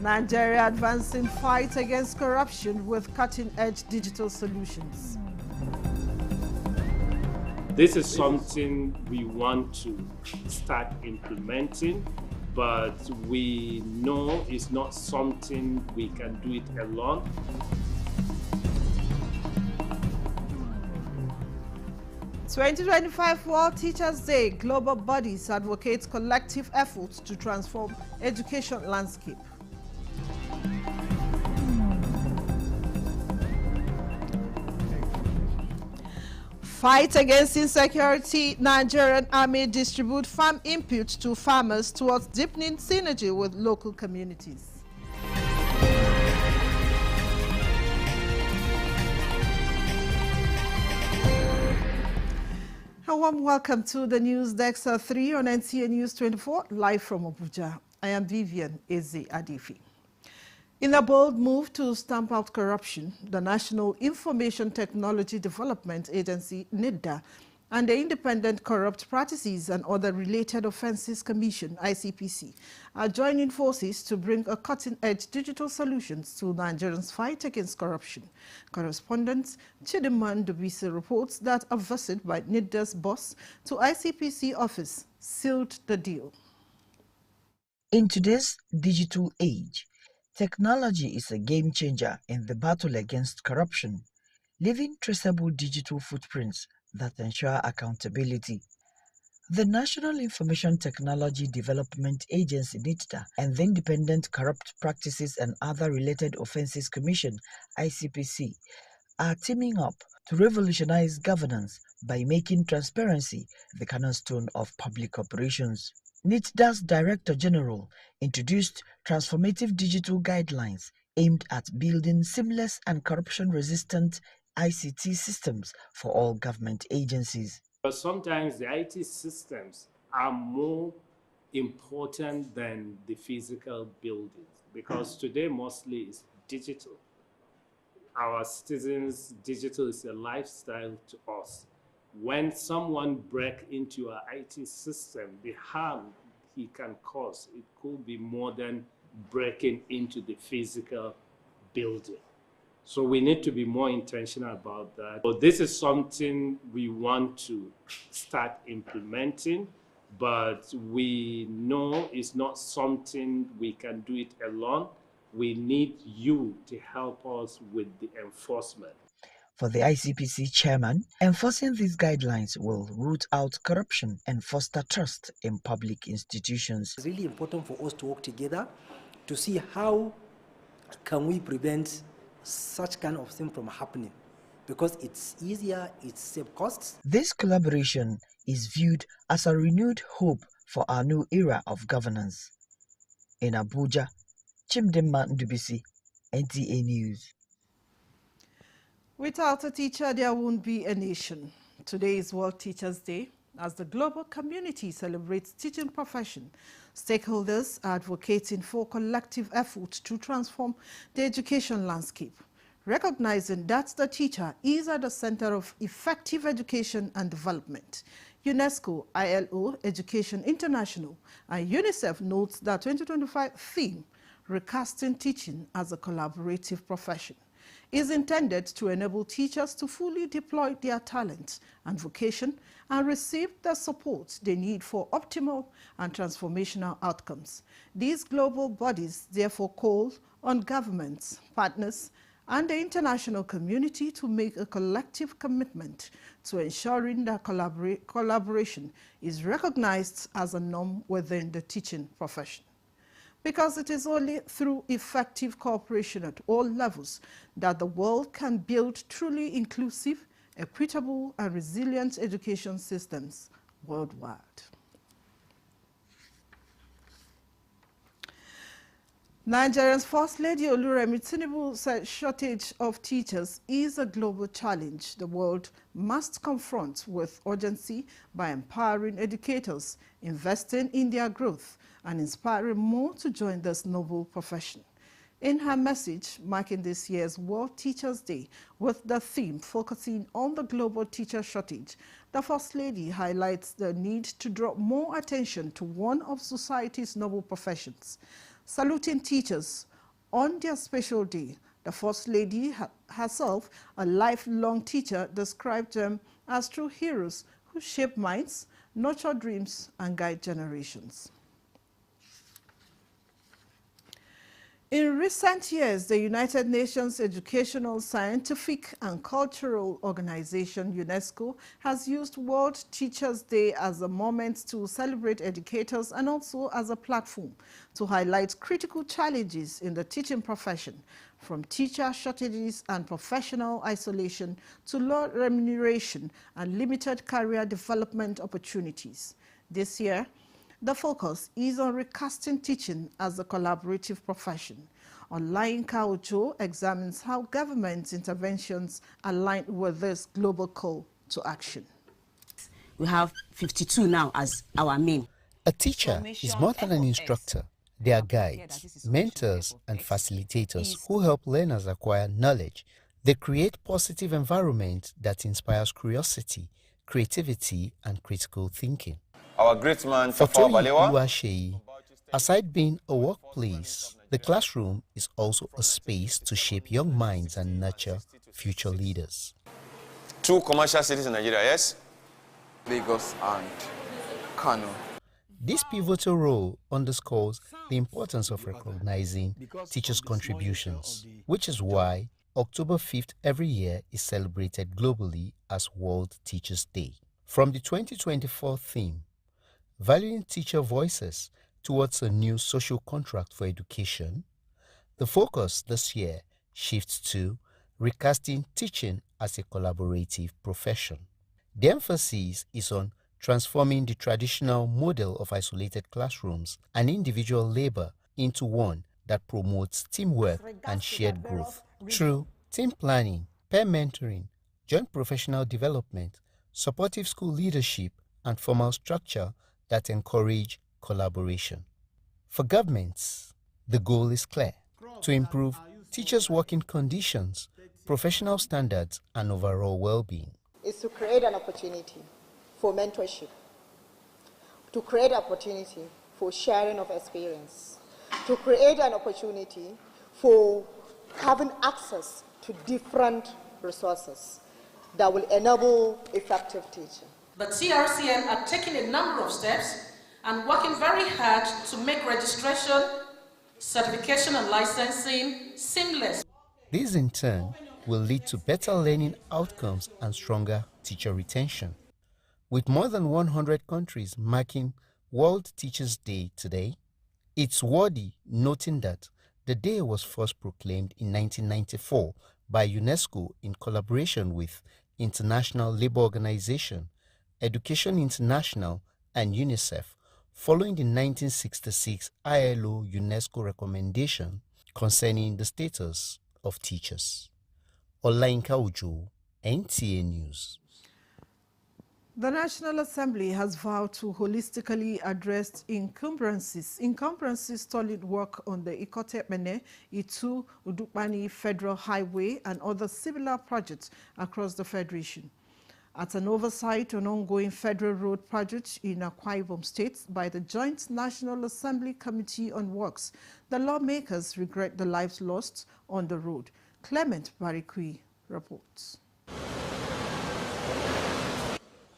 Nigeria advancing fight against corruption with cutting-edge digital solutions. This is something we want to start implementing, but we know it's not something we can do it alone. '25 World Teachers Day, global bodies advocate collective efforts to transform education landscape. Fight against insecurity, Nigerian Army distribute farm inputs to farmers towards deepening synergy with local communities. A warm welcome to the News Desk 3 on NTA News 24, live from Abuja. I am Vivian Eze Adifi. In a bold move to stamp out corruption, the National Information Technology Development Agency, NIDDA, and the Independent Corrupt Practices and Other Related Offences Commission, ICPC, are joining forces to bring a cutting-edge digital solutions to Nigerians' fight against corruption. Correspondent Chidimma Ndubisi reports that a visit by NIDDA's boss to ICPC office sealed the deal. In today's digital age, technology is a game changer in the battle against corruption, leaving traceable digital footprints that ensure accountability. The National Information Technology Development Agency (NITDA) and the Independent Corrupt Practices and Other Related Offences Commission (ICPC) are teaming up to revolutionize governance by making transparency the cornerstone of public operations. NITDA's Director General introduced transformative digital guidelines aimed at building seamless and corruption-resistant ICT systems for all government agencies. But sometimes the IT systems are more important than the physical buildings, because today mostly it's digital. Our citizens, digital is a lifestyle to us. When someone breaks into our IT system, the harm he can cause, it could be more than breaking into the physical building. So we need to be more intentional about that. So this is something we want to start implementing, but we know it's not something we can do it alone. We need you to help us with the enforcement. For the ICPC chairman, enforcing these guidelines will root out corruption and foster trust in public institutions. It's really important for us to work together to see how can we prevent such kind of thing from happening, because it's easier, it saves costs. This collaboration is viewed as a renewed hope for our new era of governance. In Abuja, Chidimma Ndubisi, NTA News. Without a teacher, there won't be a nation. Today is World Teachers Day. As the global community celebrates teaching profession, stakeholders are advocating for collective efforts to transform the education landscape, recognizing that the teacher is at the center of effective education and development. UNESCO, ILO, Education International, and UNICEF notes the 2025 theme, Recasting Teaching as a Collaborative Profession, is intended to enable teachers to fully deploy their talent and vocation and receive the support they need for optimal and transformational outcomes. These global bodies therefore call on governments, partners, and the international community to make a collective commitment to ensuring that collaboration is recognized as a norm within the teaching profession. Because it is only through effective cooperation at all levels that the world can build truly inclusive, equitable, and resilient education systems worldwide. Nigeria's First Lady Oluremi Tinubu said shortage of teachers is a global challenge the world must confront with urgency by empowering educators, investing in their growth, and inspiring more to join this noble profession. In her message marking this year's World Teachers Day with the theme focusing on the global teacher shortage, the First Lady highlights the need to draw more attention to one of society's noble professions. Saluting teachers On their special day, the First Lady herself, a lifelong teacher, described them as true heroes who shape minds, nurture dreams, and guide generations. In recent years, the United Nations Educational, Scientific and Cultural Organization, UNESCO, has used World Teachers' Day as a moment to celebrate educators and also as a platform to highlight critical challenges in the teaching profession, from teacher shortages and professional isolation to low remuneration and limited career development opportunities. This year, the focus is on recasting teaching as a collaborative profession. Olayinka Ojo examines how government interventions align with this global call to action. We have 52 now as our main. A teacher is more than an instructor. They are guides, mentors, and facilitators who help learners acquire knowledge. They create positive environment that inspires curiosity, creativity, and critical thinking. Our great man, For Toyin, aside being a workplace, the classroom is also a space to shape young minds and nurture future leaders. 2 commercial cities in Nigeria, yes? Lagos and Kano. This pivotal role underscores the importance of recognizing teachers' contributions, which is why October 5th every year is celebrated globally as World Teachers' Day. From the 2024 theme, Valuing Teacher Voices towards a new social contract for education, the focus this year shifts to recasting teaching as a collaborative profession. The emphasis is on transforming the traditional model of isolated classrooms and individual labor into one that promotes teamwork and shared growth through team planning, peer mentoring, joint professional development, supportive school leadership, and formal structure that encourage collaboration. For governments, the goal is clear: to improve teachers' working conditions, professional standards, and overall well-being. Is to create an opportunity for mentorship, to create opportunity for sharing of experience, to create an opportunity for having access to different resources that will enable effective teaching. The TRCN are taking a number of steps and working very hard to make registration, certification and licensing seamless. This in turn will lead to better learning outcomes and stronger teacher retention. With more than 100 countries marking World Teachers' Day today, it's worthy noting that the day was first proclaimed in 1994 by UNESCO in collaboration with International Labour Organization, Education International, and UNICEF, following the 1966 ILO UNESCO recommendation concerning the status of teachers. Olayinka Ojo, NTA News. The National Assembly has vowed to holistically address encumbrances stalled work on the Ikote-Mene, Itu, Udukmani Federal Highway and other similar projects across the Federation. At an oversight on ongoing federal road projects in Akwa Ibom State by the Joint National Assembly Committee on Works, the lawmakers regret the lives lost on the road. Clement Barikui reports.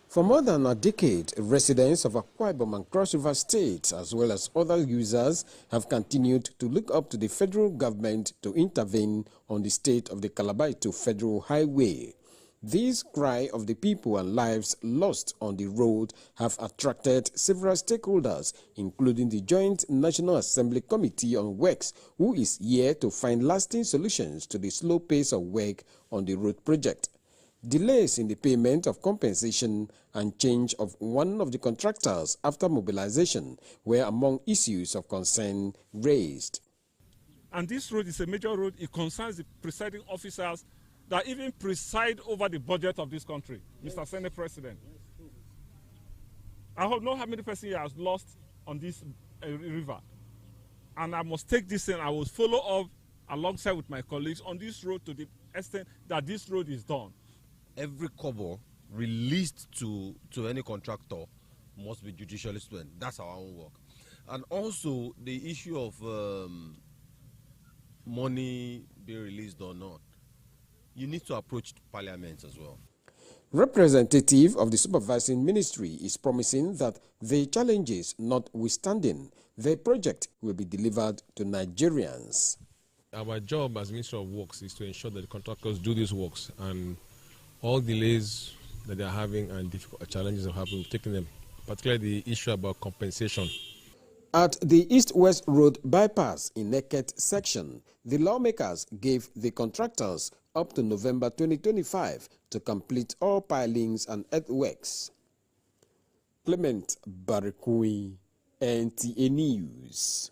For more than a decade, residents of Akwa Ibom and Cross River States, as well as other users, have continued to look up to the federal government to intervene on the state of the Calabar to Federal Highway. This cry of the people and lives lost on the road have attracted several stakeholders, including the Joint National Assembly Committee on Works, who is here to find lasting solutions to the slow pace of work on the road project. Delays in the payment of compensation and change of one of the contractors after mobilization were among issues of concern raised. And this road is a major road. It concerns the presiding officers that even preside over the budget of this country, Mr. Senate President. I don't know how many persons he has lost on this river. And I must take this and I will follow up alongside with my colleagues on this road to the extent that this road is done. Every kobo released to any contractor must be judicially spent. That's our own work. And also the issue of money be released or not, you need to approach Parliament as well. Representative of the supervising ministry is promising that the challenges notwithstanding, the project will be delivered to Nigerians. Our job as Ministry of Works is to ensure that the contractors do these works, and all delays that they are having and difficult challenges are having, we've taken them, particularly the issue about compensation. At the East-West Road bypass in Eket section, the lawmakers gave the contractors up to November 2025 to complete all pilings and earthworks. Clement Barikui, NTA News.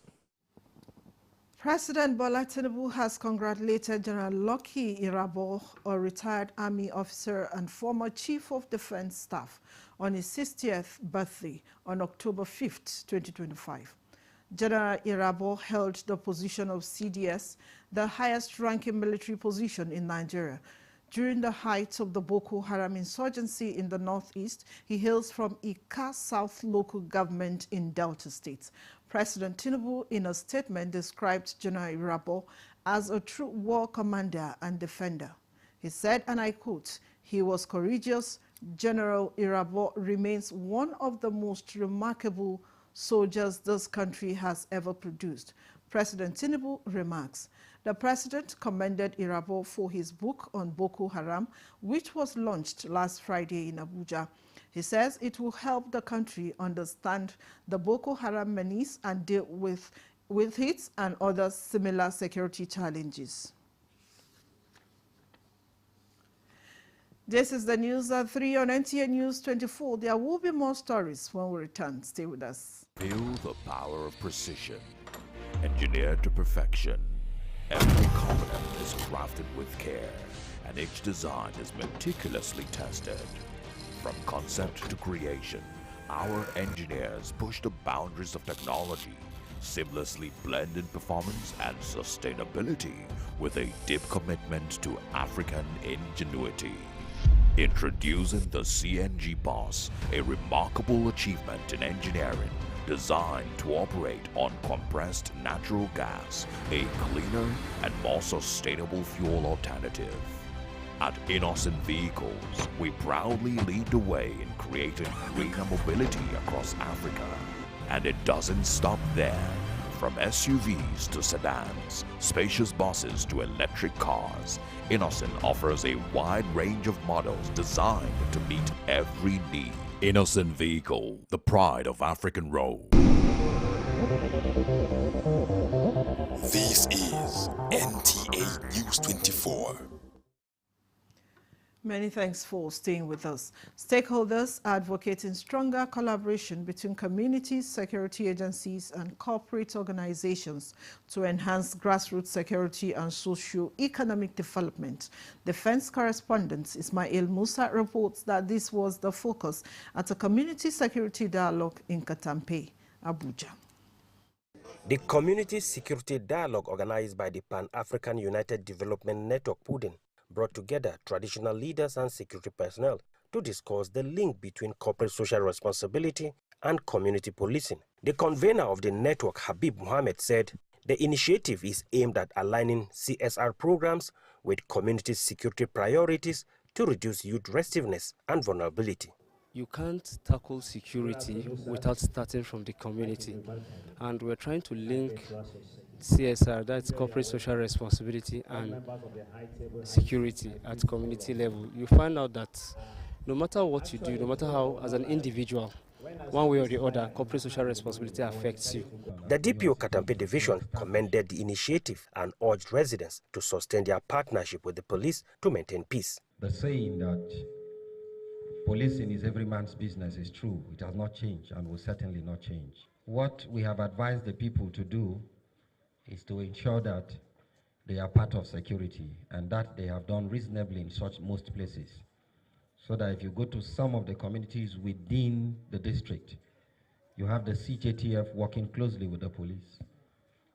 President Bola Tinubu has congratulated General Lucky Irabor, a retired Army officer and former Chief of Defense Staff, on his 60th birthday on October 5th, 2025. General Irabor held the position of CDS, the highest-ranking military position in Nigeria. During the height of the Boko Haram insurgency in the northeast, he hails from Ika South local government in Delta State. President Tinubu, in a statement, described General Irabor as a true war commander and defender. He said, and I quote, "He was courageous. General Irabor remains one of the most remarkable soldiers this country has ever produced." President Tinubu remarks. The president commended Irabor for his book on Boko Haram, which was launched last Friday in Abuja. He says it will help the country understand the Boko Haram menace and deal with it and other similar security challenges. This is the news at 3 on NTA News 24. There will be more stories when we return. Stay with us. Feel the power of precision, engineered to perfection. Every component is crafted with care, and each design is meticulously tested. From concept to creation, our engineers push the boundaries of technology, seamlessly blending performance and sustainability with a deep commitment to African ingenuity. Introducing the CNG Boss, a remarkable achievement in engineering designed to operate on compressed natural gas, a cleaner and more sustainable fuel alternative. At Innocent Vehicles, we proudly lead the way in creating greener mobility across Africa. And it doesn't stop there. From SUVs to sedans, spacious buses to electric cars, Innocent offers a wide range of models designed to meet every need. Innocent Vehicle, the pride of African Road. This is NTA News 24. Many thanks for staying with us. Stakeholders are advocating stronger collaboration between communities, security agencies, and corporate organizations to enhance grassroots security and socio-economic development. Defense correspondent Ismail Musa reports that this was the focus at a community security dialogue in Katampe, Abuja. The Community Security Dialogue, organized by the Pan-African United Development Network, PUDIN, brought together traditional leaders and security personnel to discuss the link between corporate social responsibility and community policing. The convener of the network, Habib Mohammed, said the initiative is aimed at aligning CSR programs with community security priorities to reduce youth restiveness and vulnerability. You can't tackle security without starting from the community. And we're trying to link CSR, that's corporate social responsibility, and security at community level. You find out that no matter what you do, no matter how, as an individual, one way or the other, corporate social responsibility affects you. The DPO Katampe Division commended the initiative and urged residents to sustain their partnership with the police to maintain peace. The saying that policing is every man's business is true. It has not changed and will certainly not change. What we have advised the people to do is to ensure that they are part of security, and that they have done reasonably in most places. So that if you go to some of the communities within the district, you have the CJTF working closely with the police.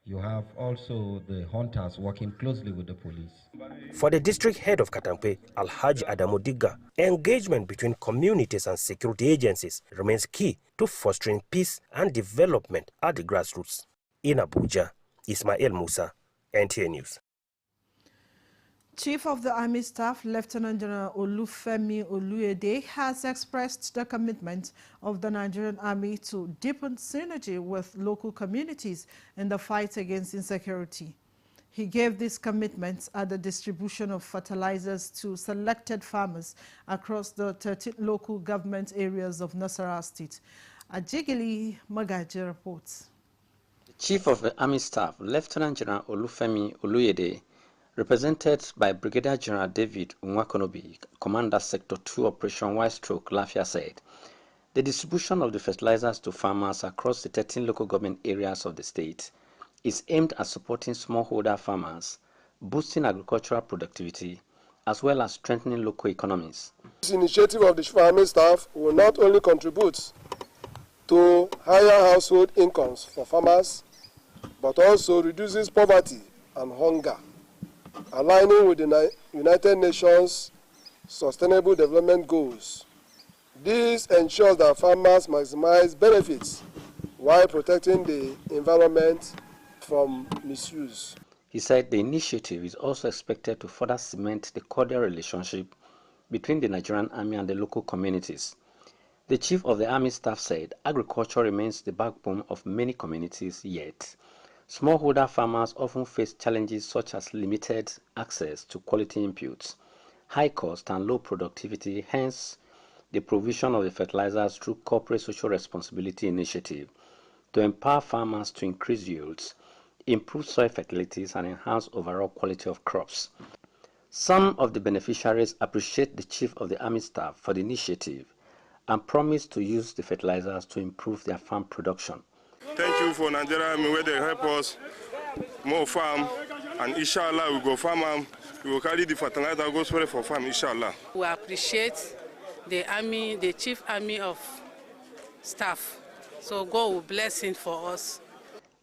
You have also the hunters working closely with the police. For the district head of Katampe, Alhaji Adamu Digga, engagement between communities and security agencies remains key to fostering peace and development at the grassroots. In Abuja, Ismail Musa, NTA News. Chief of the Army Staff, Lieutenant General Olufemi Oluyede, has expressed the commitment of the Nigerian Army to deepen synergy with local communities in the fight against insecurity. He gave this commitment at the distribution of fertilizers to selected farmers across the 13 local government areas of Nasarawa State. Ajigili Magaji reports. The Chief of the Army Staff, Lieutenant General Olufemi Oluyede, represented by Brigadier General David Nwakonobi, Commander Sector 2 Operation Y-Stroke Lafia, said the distribution of the fertilizers to farmers across the 13 local government areas of the state is aimed at supporting smallholder farmers, boosting agricultural productivity, as well as strengthening local economies. This initiative of the farming staff will not only contribute to higher household incomes for farmers, but also reduces poverty and hunger, aligning with the United Nations Sustainable Development Goals. This ensures that farmers maximize benefits while protecting the environment from misuse. He said the initiative is also expected to further cement the cordial relationship between the Nigerian Army and the local communities. The Chief of the Army Staff said agriculture remains the backbone of many communities, yet smallholder farmers often face challenges such as limited access to quality inputs, high cost and low productivity. Hence, the provision of the fertilizers through corporate social responsibility initiative to empower farmers to increase yields, improve soil fertilities and enhance overall quality of crops. Some of the beneficiaries appreciate the Chief of the Army Staff for the initiative and promise to use the fertilizers to improve their farm production. Thank you for Nigeria Army where they help us more farm, and inshallah we go farm, we will carry the fertilizer, go spread for farm, inshallah. We appreciate the army, the Chief Army of Staff. So God will bless him for us.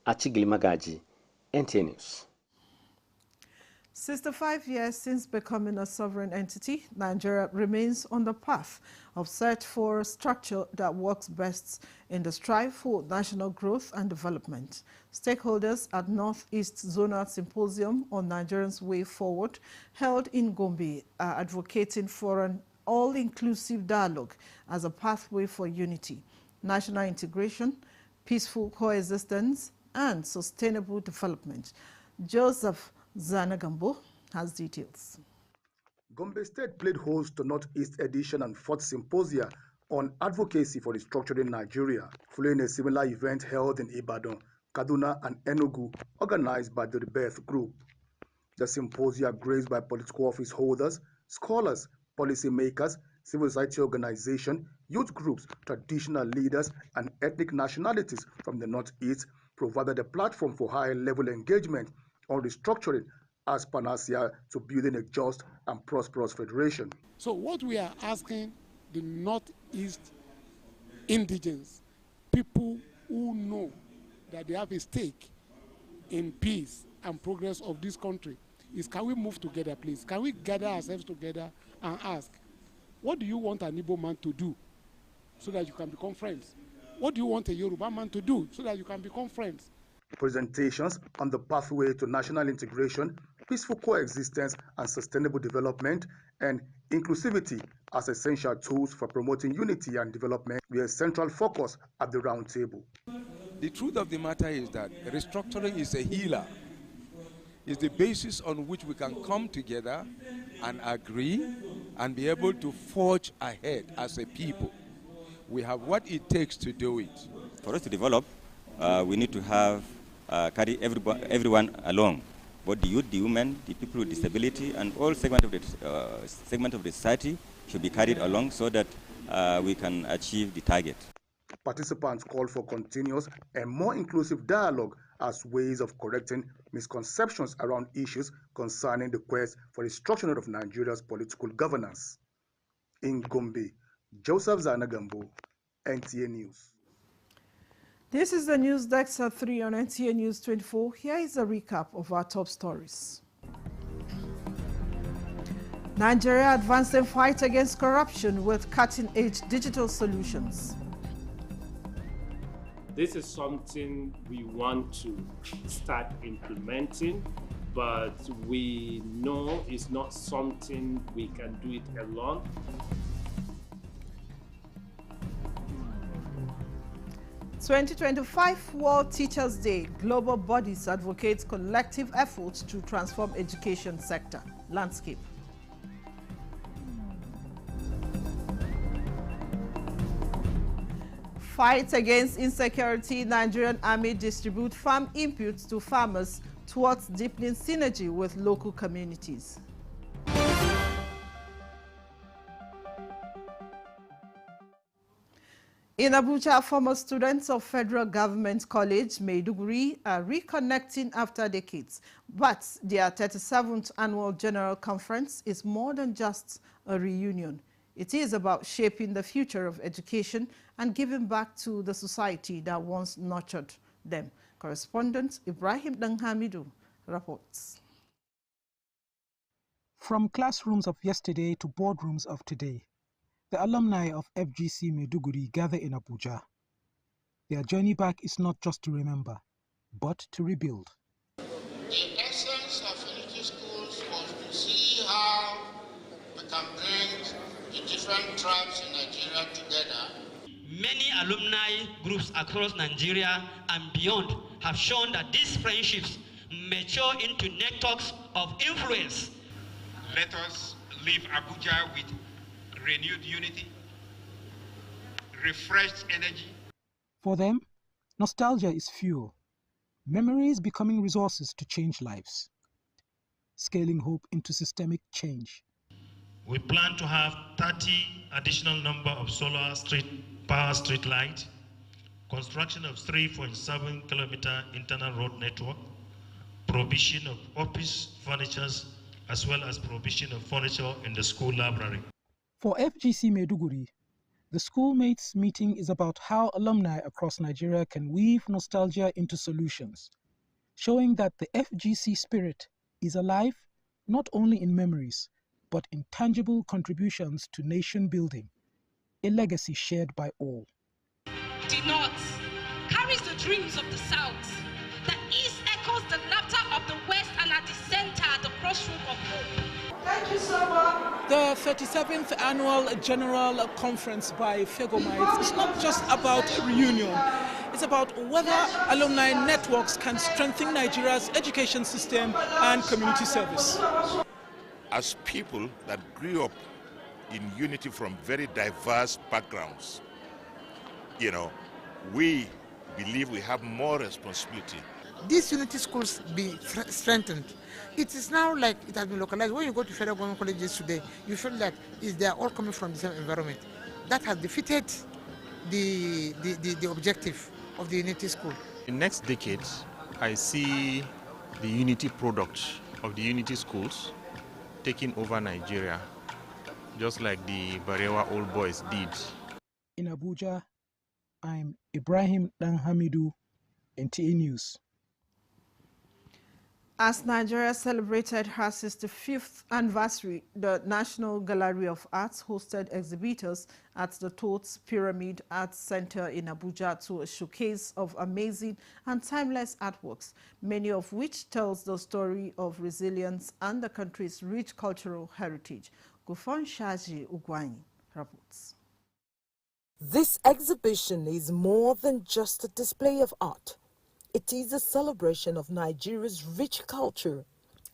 Achigili Magaji, NTA News. 65 years since becoming a sovereign entity, Nigeria remains on the path of search for a structure that works best in the strive for national growth and development. Stakeholders at Northeast Zonal Symposium on Nigerians' Way Forward, held in Gombe, are advocating for an all-inclusive dialogue as a pathway for unity, national integration, peaceful coexistence, and sustainable development. Joseph Zanagambo has details. Gombe State played host to Northeast Edition and 4th Symposia on advocacy for restructuring Nigeria, following a similar event held in Ibadan, Kaduna, and Enugu, organized by the Rebirth Group. The symposia graced by political office holders, scholars, policymakers, civil society organizations, youth groups, traditional leaders, and ethnic nationalities from the Northeast provided a platform for high-level engagement on restructuring as panacea to building a just and prosperous federation. So what we are asking the Northeast indigents, people who know that they have a stake in peace and progress of this country, is can we move together, please? Can we gather ourselves together and ask, what do you want an Igbo man to do so that you can become friends? What do you want a Yoruba man to do so that you can become friends? Presentations on the pathway to national integration, peaceful coexistence and sustainable development, and inclusivity as essential tools for promoting unity and development were a central focus at the round table. The truth of the matter is that restructuring is a healer. It's the basis on which we can come together and agree and be able to forge ahead as a people. We have what it takes to do it. For us to develop, we need to have carry everyone along, both the youth, the women, the people with disability, and all segment of the society should be carried along so that we can achieve the target. Participants called for continuous and more inclusive dialogue as ways of correcting misconceptions around issues concerning the quest for the structure of Nigeria's political governance. In Gombe, Joseph Zanagambo, NTA News. This is the News Desk at 3 on NTA News 24. Here is a recap of our top stories. Nigeria advancing fight against corruption with cutting-edge digital solutions. This is something we want to start implementing but we know it's not something we can do it alone. "2025 World Teachers Day, global bodies advocate collective efforts to transform education sector landscape." Fight against insecurity, Nigerian Army distribute farm inputs to farmers towards deepening synergy with local communities. In Abuja, former students of Federal Government College, Maiduguri, are reconnecting after decades. But their 37th Annual General Conference is more than just a reunion. It is about shaping the future of education and giving back to the society that once nurtured them. Correspondent Ibrahim Danghamidu reports. From classrooms of yesterday to boardrooms of today, the alumni of FGC Maiduguri gather in Abuja. Their journey back is not just to remember, but to rebuild. The essence of unity schools was to see how we can bring the different tribes in Nigeria together. Many alumni groups across Nigeria and beyond have shown that these friendships mature into networks of influence. Let us leave Abuja with renewed unity, refreshed energy. For them, nostalgia is fuel, memories becoming resources to change lives, scaling hope into systemic change. We plan to have 30 additional number of solar power street lights, construction of 3.7 kilometer internal road network, provision of office furniture, as well as provision of furniture in the school library. For FGC Maiduguri, the schoolmates meeting is about how alumni across Nigeria can weave nostalgia into solutions, showing that the FGC spirit is alive not only in memories, but in tangible contributions to nation building, a legacy shared by all. The North carries the dreams of the South. The East echoes the laughter of the West, and at the center, the crossroads of hope. Thank you so much. The 37th Annual General Conference by FEGOMITES is not just about reunion. It's about whether alumni networks can strengthen Nigeria's education system and community service. As people that grew up in unity from very diverse backgrounds, we believe we have more responsibility. These unity schools be strengthened. It is now like it has been localized. When you go to federal government colleges today, you feel that they are all coming from the same environment. That has defeated the objective of the unity school. In next decade, I see the unity product of the unity schools taking over Nigeria, just like the Barewa Old Boys did. In Abuja, I'm Ibrahim Danghamidu, NTA News. As Nigeria celebrated her 65th anniversary, the National Gallery of Arts hosted exhibitors at the Totes Pyramid Arts Center in Abuja to a showcase of amazing and timeless artworks, many of which tells the story of resilience and the country's rich cultural heritage. Gufon Shaji Ugwani reports. This exhibition is more than just a display of art. It is a celebration of Nigeria's rich culture,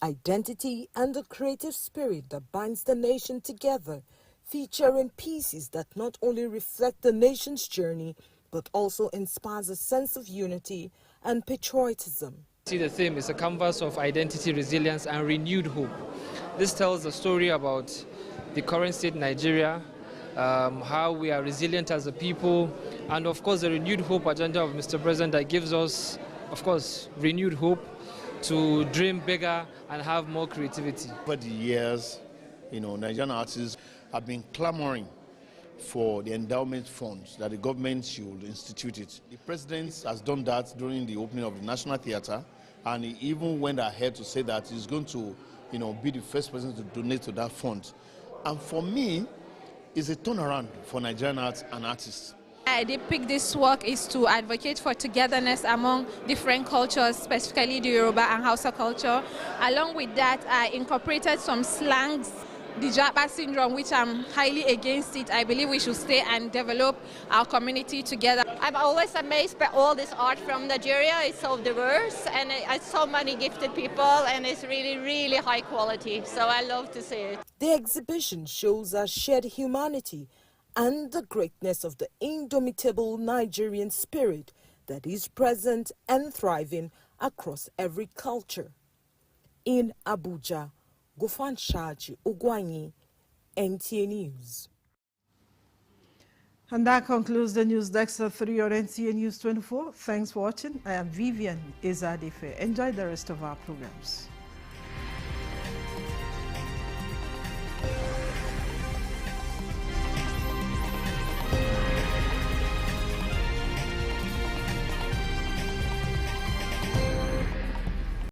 identity, and the creative spirit that binds the nation together, featuring pieces that not only reflect the nation's journey, but also inspires a sense of unity and patriotism. See, the theme is a canvas of identity, resilience, and renewed hope. This tells the story about the current state in Nigeria, how we are resilient as a people, and of course the renewed hope agenda of Mr. President that gives us, of course, renewed hope to dream bigger and have more creativity. Over the years, Nigerian artists have been clamoring for the endowment funds that the government should institute it. The president has done that during the opening of the National Theatre, and he even went ahead to say that he's going to, be the first person to donate to that fund. And for me, it's a turnaround for Nigerian arts and artists. I did pick this work is to advocate for togetherness among different cultures, specifically the Yoruba and Hausa culture. Along with that, I incorporated some slangs, the Japa syndrome, which I'm highly against it. I believe we should stay and develop our community together. I'm always amazed by all this art from Nigeria. It's so diverse and it's so many gifted people and it's really, really high quality. So I love to see it. The exhibition shows our shared humanity and the greatness of the indomitable Nigerian spirit that is present and thriving across every culture. In Abuja, Gofan Shaji Ogwanyi, NTA News. And that concludes the News Desk at 3 on NTA News 24. Thanks for watching. I am Vivian Ezadefe. Enjoy the rest of our programs.